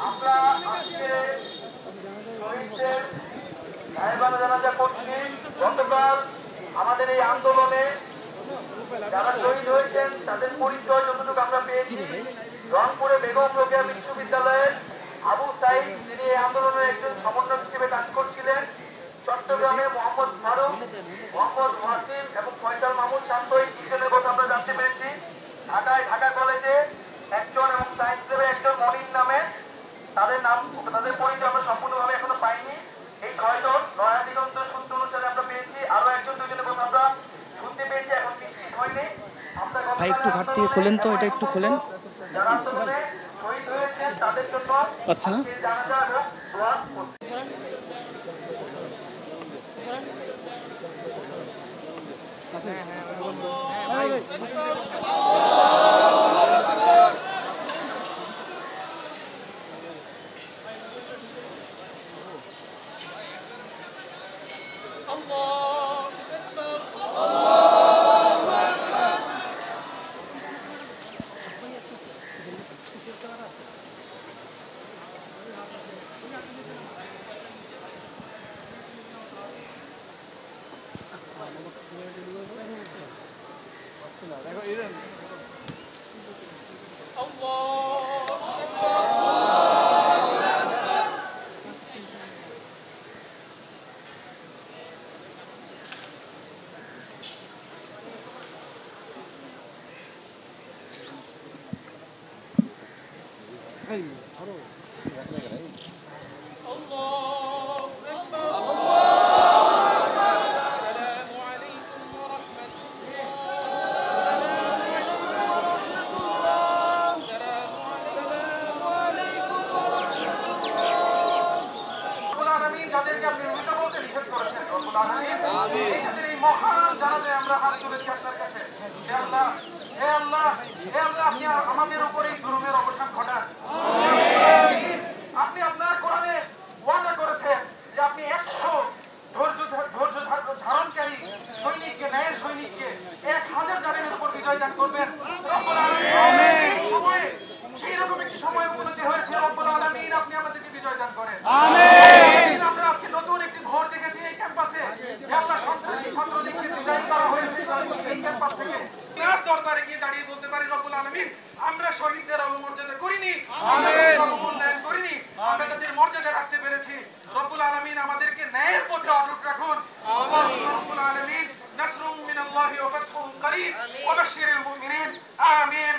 আমরা আজকে শহীদদের সাহেবানা জানাজা করছি। গতকাল আমাদের এই আন্দোলনে যারা শহীদ হয়েছেন তাদের পরিচয় যতটুকু আমরা পেয়েছি, রংপুরে বেগম রোকেয়া বিশ্ববিদ্যালয়ের আবু সাইদ, তিনি এই আন্দোলনের একজন সমন্বয়ক হিসেবে কাজ করছিলেন। চট্টগ্রামে মোহাম্মদ ফারুক, মোহাম্মদ ওয়াসিম এবং ফয়সাল মাহমুদ শান্ত, এই তিনজনের কথা আমরা জানতে পেরেছি। ঢাকায় ঢাকা কলেজে একজন এবং সায়েন্স ল্যাবে একজন মনির নামে, তাদের পরিচয় আমরা সম্পূর্ণভাবে এখনো পাইনি। এই 6 জন নয়া দিগন্ত সূত্র অনুসারে আমরা পেয়েছি। আরো একজন দুজনের কথা আমরা শুনতে পেয়েছি, এখন নিশ্চিত হয়নি। ভাই একটু ঘাট থেকে খোলেন তো, এটা একটু খোলেন। যারা আন্দোলনে শহীদ হয়েছেন তাদের জন্য আচ্ছা জানাজা এবং দোয়া করছি। আমাদের উপর এই জুলুমের অবসান ঘটান। আপনি আপনার কোরআনে ওয়াদা করেছেন যে আপনি 100 ধৈর্য ধারণকারী সৈনিককে, ন্যায়ের সৈনিককে 1000 জালিমের উপর বিজয় দান করবেন। রব্বুল আলামিন সময়ে সেই রকম একটি সময় উপনীত হয়েছে। রব্বুল আলামিন আপনি আমাদেরকে বিজয় দান করেন। আমিন। আমরা আজকে নতুন একটি ভোর দেখেছি এই ক্যাম্পাসে। আল্লাহ সন্ত্রাসী ছাত্রলীগকে বিদায় করা হয়েছে এই ক্যাম্পাস থেকে। তার দরবারে গিয়ে দাঁড়িয়ে বলতে পারি, রব্বুল আলামিন আমরা শহীদদের অবমর্যাদা করিনি, অবমূল্যায়ন করিনি, আমরা তাদের মর্যাদা রাখতে পেরেছি। রব্বুল আলামিন আমাদেরকে ন্যায়ের পথে অটুট রাখুন। রব্বুল আলামিন নাসরুম মিনাল্লাহি ওয়া ফাতহুন করিব ওয়া বাশশিরিল মুমিনিন। আমিন।